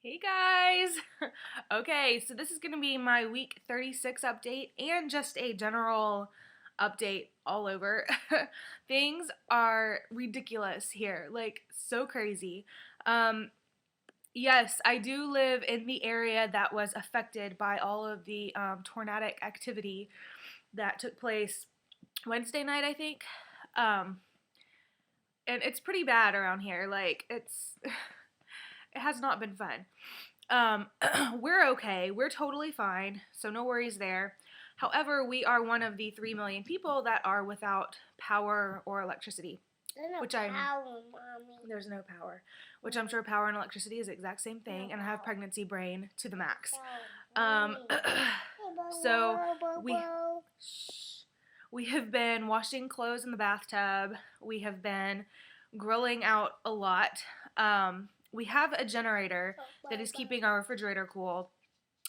Hey guys! Okay, so this is going to be my week 36 update and just a general update all over. Things are ridiculous here, like so crazy. Um, yes, I do live in the area that was affected by all of the tornadic activity that took place Wednesday night, I think. Um, and it's pretty bad around here. Like, it has not been fun. Um, we're okay. We're totally fine. So no worries there. However, we are one of the 3 million people that are without power or electricity. There's no Which I'm power, Mommy. There's no power, which I'm sure power and electricity is the exact same thing, and I have pregnancy brain to the max. Um, so we we have been washing clothes in the bathtub. We have been grilling out a lot. We have a generator that is keeping our refrigerator cool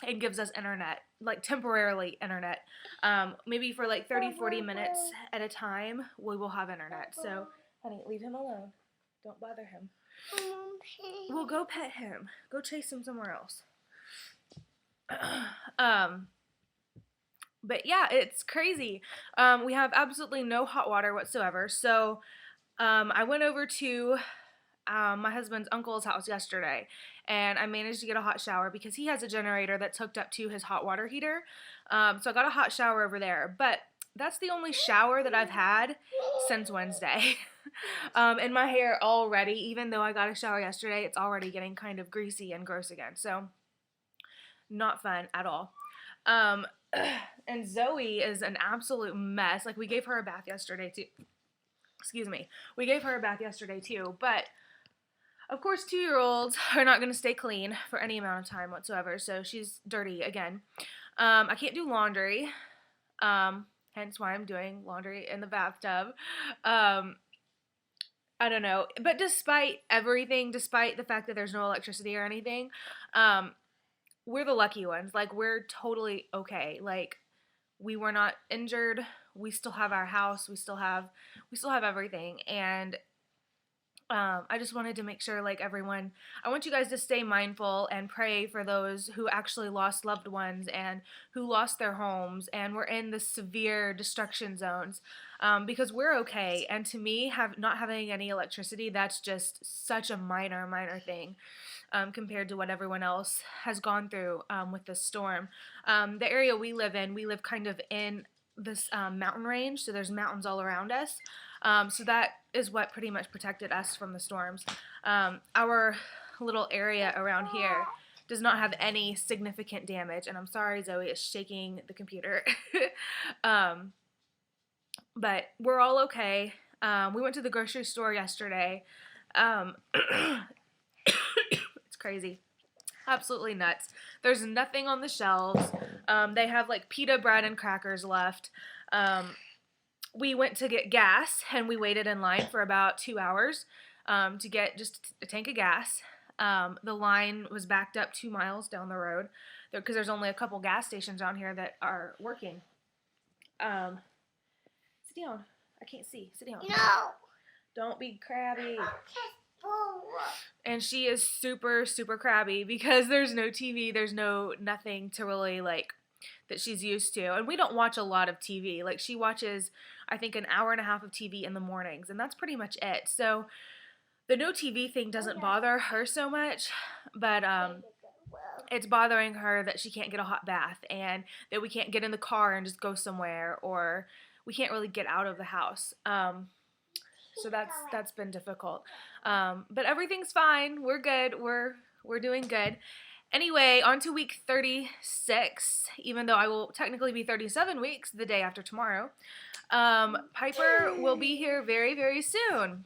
and gives us internet, like temporarily internet. Maybe for like 30-40 minutes at a time, we will have internet. So, honey, leave him alone. Don't bother him. We'll go pet him. Go chase him somewhere else. But yeah, it's crazy. We have absolutely no hot water whatsoever. So I went over to my husband's uncle's house yesterday, and I managed to get a hot shower because he has a generator that's hooked up to his hot water heater. So I got a hot shower over there, but that's the only shower that I've had since Wednesday. And my hair already, even though I got a shower yesterday, it's already getting kind of greasy and gross again. So not fun at all. And Zoe is an absolute mess. Like, we gave her a bath yesterday too. Excuse me. We gave her a bath yesterday too, but of course 2-year-olds are not going to stay clean for any amount of time whatsoever, so she's dirty again. I can't do laundry, hence why I'm doing laundry in the bathtub. I don't know, but despite everything, despite the fact that there's no electricity or anything, we're the lucky ones. Like, we're totally okay. Like, we were not injured. We still have our house. We still have everything. And I just wanted to make sure, like, everyone, I want you guys to stay mindful and pray for those who actually lost loved ones and who lost their homes and were in the severe destruction zones, because we're okay. And to me, not having any electricity, that's just such a minor thing, compared to what everyone else has gone through with this storm. The area we live in, we live kind of in this mountain range, so there's mountains all around us. So that is what pretty much protected us from the storms. Our little area around here does not have any significant damage, and I'm sorry, Zoe is shaking the computer. But we're all okay. We went to the grocery store yesterday. It's crazy. Absolutely nuts. There's nothing on the shelves. They have like pita bread and crackers left. We went to get gas, and we waited in line for about 2 hours to get just a tank of gas. The line was backed up 2 miles down the road because there's only a couple gas stations around here that are working. Sit down. I can't see. Sit down. No. Don't be crabby. And she is super crabby because there's no TV, there's nothing to really, like, that she's used to. And we don't watch a lot of TV. Like, she watches, I think, an hour and a half of TV in the mornings, and that's pretty much it. So the no TV thing doesn't bother her so much, but it's bothering her that she can't get a hot bath and that we can't get in the car and just go somewhere, or we can't really get out of the house. So that's been difficult. But everything's fine. We're good. We're doing good. Anyway, on to week 36, even though I will technically be 37 weeks the day after tomorrow. Piper will be here very, very soon.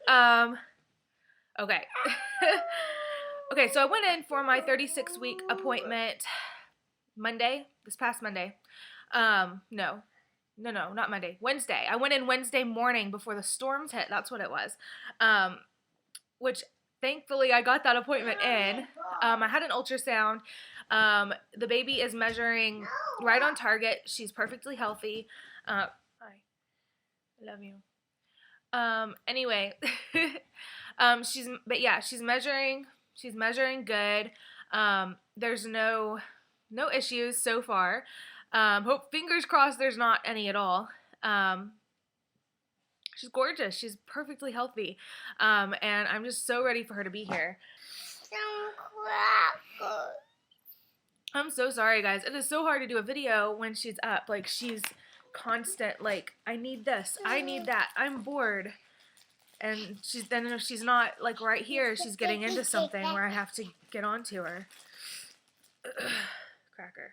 Okay. Okay, so I went in for my 36-week appointment this past Monday. No, not Monday. Wednesday. I went in Wednesday morning before the storms hit. That's what it was. Which, thankfully, I got that appointment in. I had an ultrasound. The baby is measuring right on target. She's perfectly healthy. Hi. I love you. Anyway, she's measuring. She's measuring good. There's no issues so far. Hope fingers crossed there's not any at all. She's gorgeous. She's perfectly healthy. And I'm just so ready for her to be here. I'm so sorry, guys. It is so hard to do a video when she's up. Like, she's constant, like, I need this, I need that, I'm bored. And if she's not, like, right here, she's getting into something where I have to get onto her. Cracker.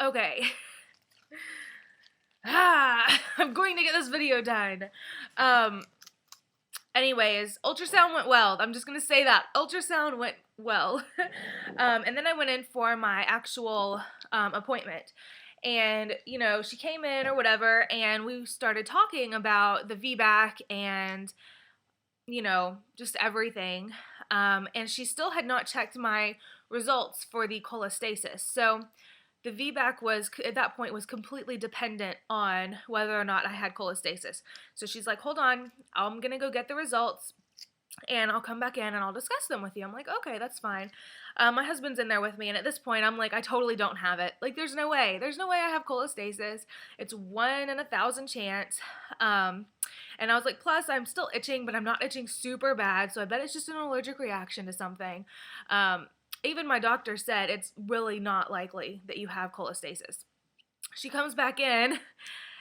Okay. I'm going to get this video done. Anyways, ultrasound went well. I'm just going to say that. Ultrasound went well. And then I went in for my actual appointment. And, you know, she came in or whatever, and we started talking about the VBAC and, you know, just everything. And she still had not checked my results for the cholestasis. So the VBAC was, at that point, was completely dependent on whether or not I had cholestasis. So she's like, hold on, I'm going to go get the results, and I'll come back in and I'll discuss them with you. I'm like, okay, that's fine. My husband's in there with me, and at this point, I'm like, I totally don't have it. Like, there's no way. There's no way I have cholestasis. It's 1 in 1,000 chance. And I was like, plus, I'm still itching, but I'm not itching super bad, so I bet it's just an allergic reaction to something. Even my doctor said it's really not likely that you have cholestasis. She comes back in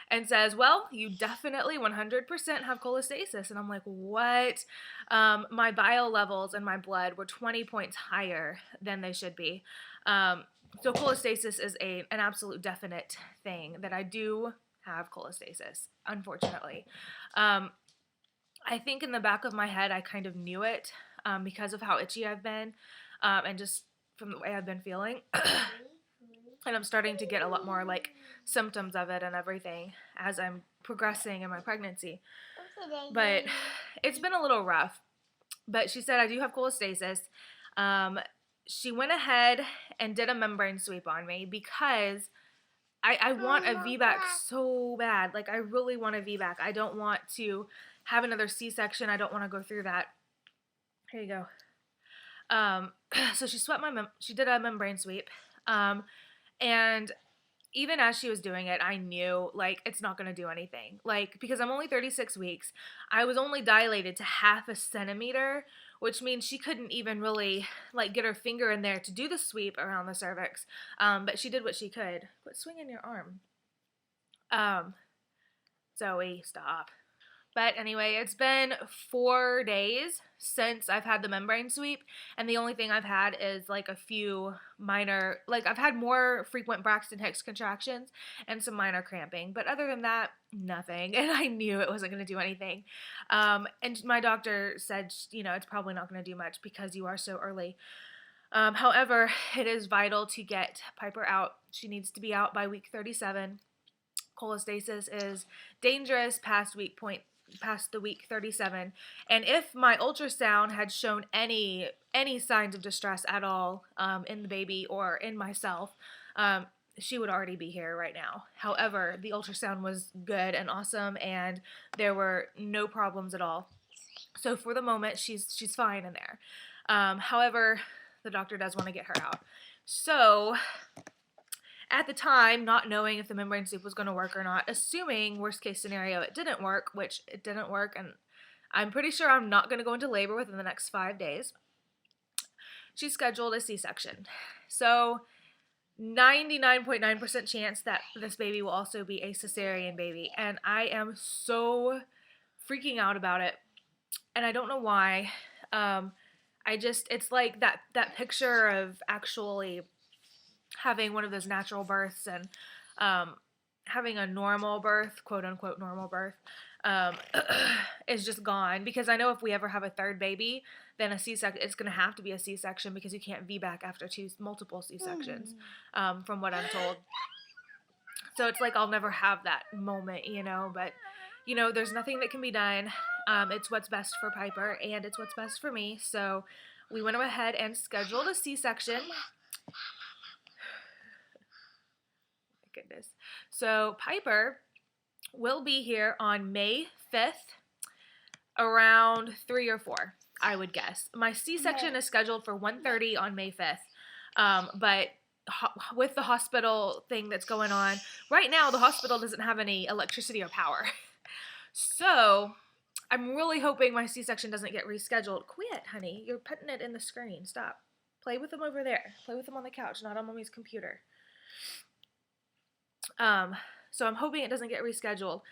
and says, well, you definitely 100% have cholestasis. And I'm like, what? My bile levels in my blood were 20 points higher than they should be. So cholestasis is an absolute definite thing, that I do have cholestasis, unfortunately. I think in the back of my head, I kind of knew it because of how itchy I've been. And just from the way I've been feeling. And I'm starting to get a lot more, like, symptoms of it and everything as I'm progressing in my pregnancy. But it's been a little rough. But she said I do have cholestasis. She went ahead and did a membrane sweep on me because I want a VBAC so bad. Like, I really want a VBAC. I don't want to have another C-section. I don't want to go through that. Here you go. So she did a membrane sweep, and even as she was doing it, I knew, like, it's not going to do anything, like, because I'm only 36 weeks, I was only dilated to 0.5 centimeter, which means she couldn't even really, like, get her finger in there to do the sweep around the cervix, but she did what she could. Quit swinging your arm. Zoe, stop. But anyway, it's been 4 days since I've had the membrane sweep, and the only thing I've had is, like, a few minor, like, I've had more frequent Braxton Hicks contractions and some minor cramping, but other than that, nothing, and I knew it wasn't going to do anything. And my doctor said, you know, it's probably not going to do much because you are so early. However, it is vital to get Piper out. She needs to be out by week 37. Cholestasis is dangerous past the week 37, and if my ultrasound had shown any signs of distress at all in the baby or in myself, she would already be here right now. However, the ultrasound was good and awesome, and there were no problems at all. So for the moment, she's fine in there. However, the doctor does want to get her out. So at the time, not knowing if the membrane sweep was going to work or not, assuming worst case scenario it didn't work, which it didn't work, and I'm pretty sure I'm not going to go into labor within the next 5 days, she scheduled a C-section. So 99.9% chance that this baby will also be a cesarean baby, and I am so freaking out about it, and I don't know why. It's like that picture of actually having one of those natural births and having a normal birth, quote unquote normal birth, is just gone, because I know if we ever have a third baby, then a C-section, it's going to have to be a C-section because you can't VBAC after multiple C-sections, from what I'm told. So it's like I'll never have that moment, you know, but, you know, there's nothing that can be done. It's what's best for Piper, and it's what's best for me, so we went ahead and scheduled a C-section. Goodness. So Piper will be here on May 5th around 3 or 4. I would guess. My C-section is scheduled for 1:30 on May 5th, but with the hospital thing that's going on, right now the hospital doesn't have any electricity or power. So I'm really hoping my C-section doesn't get rescheduled. Quit, honey. You're putting it in the screen. Stop. Play with them over there. Play with them on the couch, not on Mommy's computer. So I'm hoping it doesn't get rescheduled.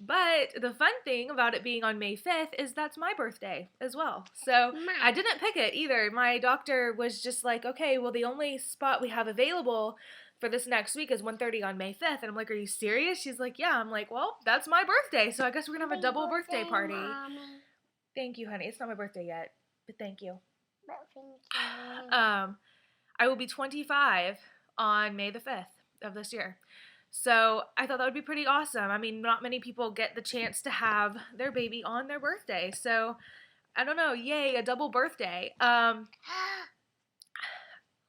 But the fun thing about it being on May 5th is that's my birthday as well. So I didn't pick it either. My doctor was just like, okay, well, the only spot we have available for this next week is 1:30 on May 5th. And I'm like, are you serious? She's like, yeah. I'm like, well, that's my birthday. So I guess we're going to have a double birthday party. Mommy. Thank you, honey. It's not my birthday yet, but thank you. I will be 25 on May the 5th of this year. So I thought that would be pretty awesome. I mean, not many people get the chance to have their baby on their birthday. So I don't know. Yay, a double birthday. I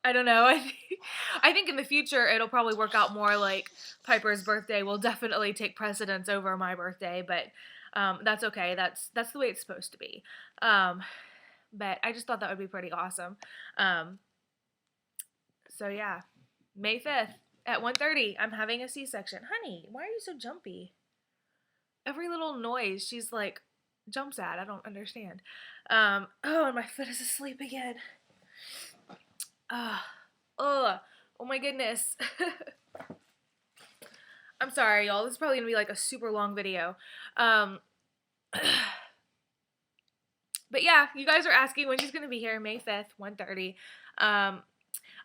don't know. I think in the future it'll probably work out more like Piper's birthday will definitely take precedence over my birthday, but that's okay. That's the way it's supposed to be. But I just thought that would be pretty awesome. So yeah, May 5th at 1:30, I'm having a C-section. Honey, why are you so jumpy? Every little noise she's like jumps at. I don't understand. Oh, and my foot is asleep again. Oh my goodness. I'm sorry, y'all. This is probably gonna be like a super long video. But yeah, you guys are asking when she's gonna be here. May 5th, 1:30.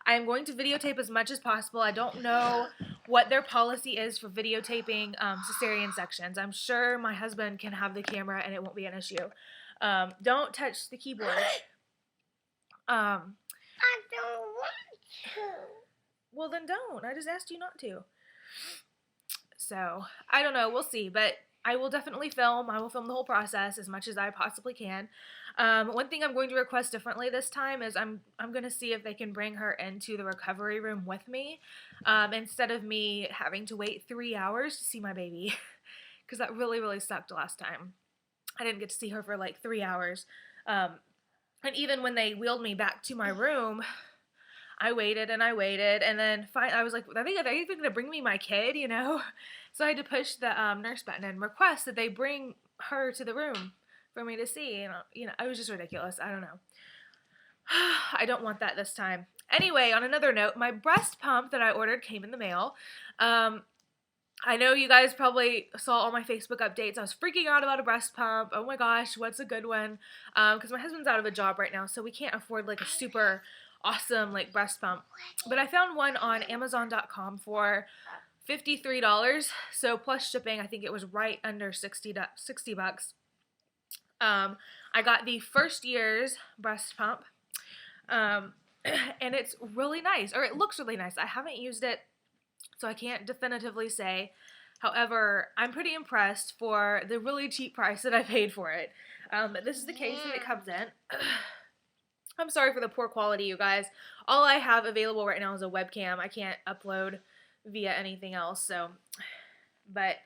I'm going to videotape as much as possible. I don't know what their policy is for videotaping cesarean sections. I'm sure my husband can have the camera and it won't be an issue. Don't touch the keyboard. I don't want to. Well, then don't. I just asked you not to. So, I don't know. We'll see. But I will definitely film. I will film the whole process as much as I possibly can. One thing I'm going to request differently this time is I'm going to see if they can bring her into the recovery room with me instead of me having to wait 3 hours to see my baby because that really, really sucked last time. I didn't get to see her for like 3 hours. And even when they wheeled me back to my room, I waited and I waited, and then I was like, are they even going to bring me my kid, you know? So I had to push the nurse button and request that they bring her to the room for me to see. And, you know, it was just ridiculous. I don't know. I don't want that this time. Anyway, on another note, my breast pump that I ordered came in the mail. I know you guys probably saw all my Facebook updates. I was freaking out about a breast pump. Oh my gosh, what's a good one? Because my husband's out of a job right now, so we can't afford like a super awesome like breast pump. But I found one on Amazon.com for $53. So plus shipping, I think it was right under 60 bucks. I got the first year's breast pump. And it's really nice, or it looks really nice. I haven't used it, so I can't definitively say. However, I'm pretty impressed for the really cheap price that I paid for it. This is the case that it comes in. I'm sorry for the poor quality, you guys. All I have available right now is a webcam. I can't upload via anything else, so. But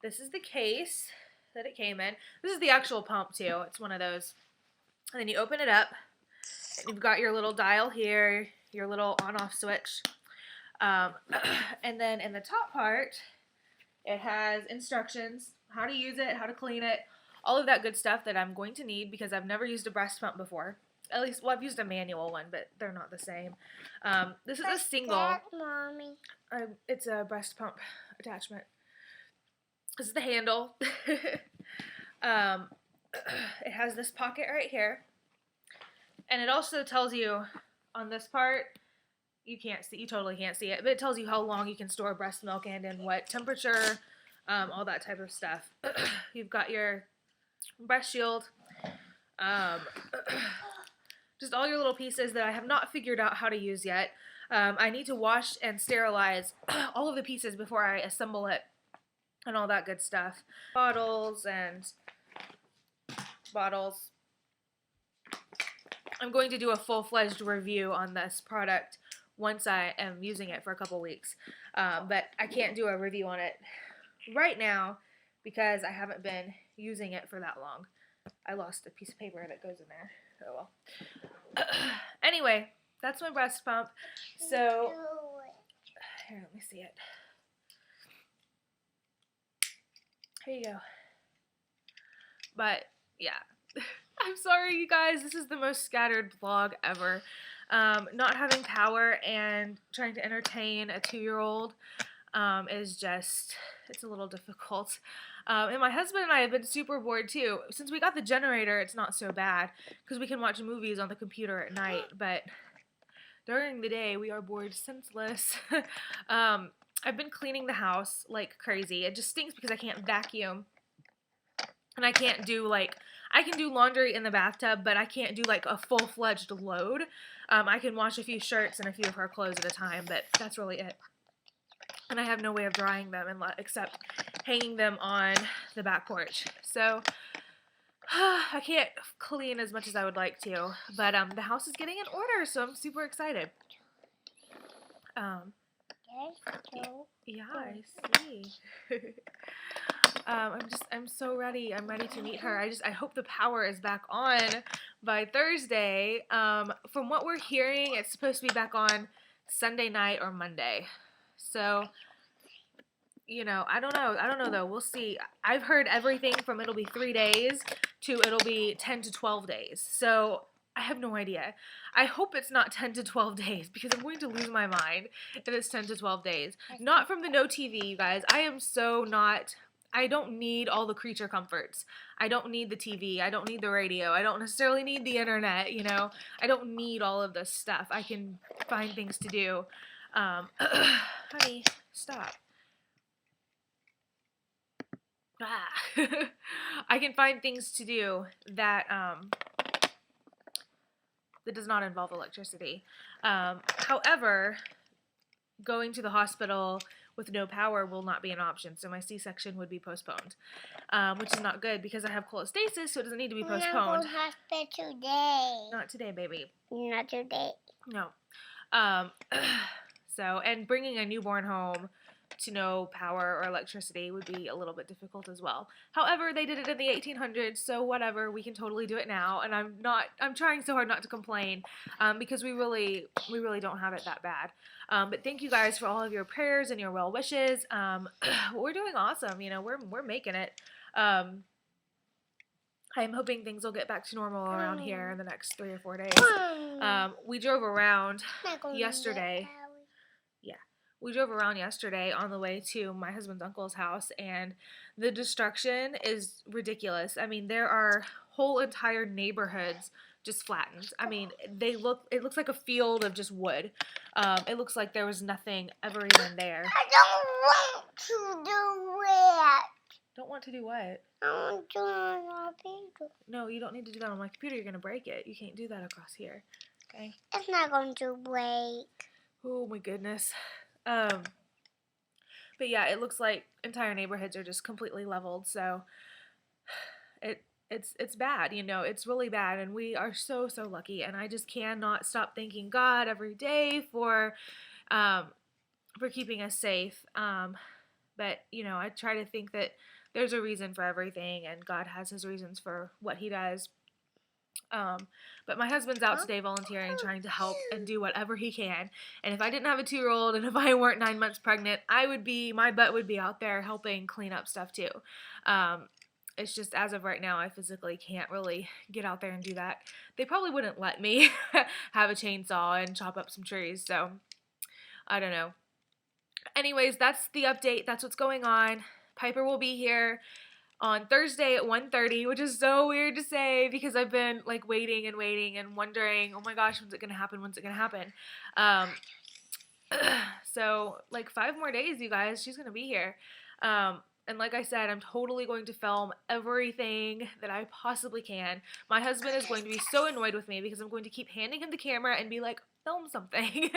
this is the case that it came in. This is the actual pump, too. It's one of those. And then you open it up, and you've got your little dial here, your little on-off switch. And then in the top part, it has instructions, how to use it, how to clean it, all of that good stuff that I'm going to need because I've never used a breast pump before. At least, well, I've used a manual one, but they're not the same. This is a single. That, Mommy? It's a breast pump attachment. This is the handle. It has this pocket right here. And it also tells you on this part, you totally can't see it, but it tells you how long you can store breast milk and in what temperature, all that type of stuff. You've got your breast shield, just all your little pieces that I have not figured out how to use yet. I need to wash and sterilize all of the pieces before I assemble it and all that good stuff. Bottles. I'm going to do a full-fledged review on this product once I am using it for a couple weeks. But I can't do a review on it right now because I haven't been using it for that long. I lost a piece of paper that goes in there. Oh well. Anyway, that's my breast pump. So, here, let me see it. Here you go. But, yeah. I'm sorry, you guys. This is the most scattered vlog ever. Not having power and trying to entertain a 2-year-old is just, it's a little difficult. And my husband and I have been super bored too. Since we got the generator, it's not so bad because we can watch movies on the computer at night. But during the day, we are bored senseless. I've been cleaning the house like crazy. It just stinks because I can't vacuum. And I can't do like, I can do laundry in the bathtub, but I can't do like a full-fledged load. I can wash a few shirts and a few of her clothes at a time, but that's really it. And I have no way of drying them except hanging them on the back porch. So I can't clean as much as I would like to, but the house is getting in order, so I'm super excited. Yeah, I see. I'm so ready. I'm ready to meet her. I hope the power is back on by Thursday. From what we're hearing, it's supposed to be back on Sunday night or Monday. So, you know, I don't know though. We'll see. I've heard everything from it'll be 3 days to it'll be 10 to 12 days. So, I have no idea. I hope it's not 10 to 12 days because I'm going to lose my mind if it's 10 to 12 days. Not from the no TV, you guys. I don't need all the creature comforts. I don't need the TV. I don't need the radio. I don't necessarily need the internet, you know. I don't need all of this stuff. I can find things to do. Honey, stop. I can find things to do that that does not involve electricity. However, going to the hospital with no power will not be an option, so my C-section would be postponed, which is not good because I have cholestasis, so it doesn't need to be postponed. I'm going to hospital today. Not today, baby. Not today. No. So, and bringing a newborn home to no power or electricity would be a little bit difficult as well. However, they did it in the 1800s, so whatever, we can totally do it now, and I'm trying so hard not to complain, because we really don't have it that bad. But thank you guys for all of your prayers and your well wishes. We're doing awesome, you know, we're making it. I'm hoping things will get back to normal around here in the next 3 or 4 days. We drove around yesterday. We drove around yesterday on the way to my husband's uncle's house, and the destruction is ridiculous. I mean, there are whole entire neighborhoods just flattened. I mean, it looks like a field of just wood. It looks like there was nothing ever even there. I don't want to do it. Don't want to do what? I want to do it on my computer. No, you don't need to do that on my computer. You're going to break it. You can't do that across here. Okay? It's not going to break. Oh, my goodness. But yeah, it looks like entire neighborhoods are just completely leveled, so it's bad, you know, it's really bad, and we are so lucky, and I just cannot stop thanking God every day for keeping us safe. But, you know, I try to think that there's a reason for everything, and God has his reasons for what he does. But my husband's out today volunteering, trying to help and do whatever he can. And if I didn't have a 2-year-old and if I weren't 9 months pregnant, my butt would be out there helping clean up stuff too. It's just as of right now, I physically can't really get out there and do that. They probably wouldn't let me have a chainsaw and chop up some trees, so I don't know. Anyways, that's the update. That's what's going on. Piper will be here on Thursday at 1:30, which is so weird to say because I've been like waiting and wondering, oh my gosh, when's it gonna happen? When's it gonna happen? So like 5 more days, you guys, she's gonna be here. And like I said, I'm totally going to film everything that I possibly can. My husband is going to be so annoyed with me because I'm going to keep handing him the camera and be like, film something.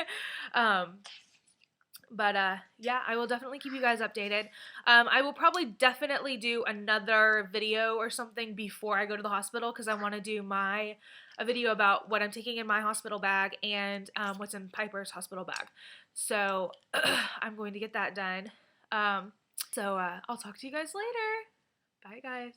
But yeah, I will definitely keep you guys updated. I will probably definitely do another video or something before I go to the hospital because I want to do a video about what I'm taking in my hospital bag and what's in Piper's hospital bag. So I'm going to get that done. So I'll talk to you guys later. Bye, guys.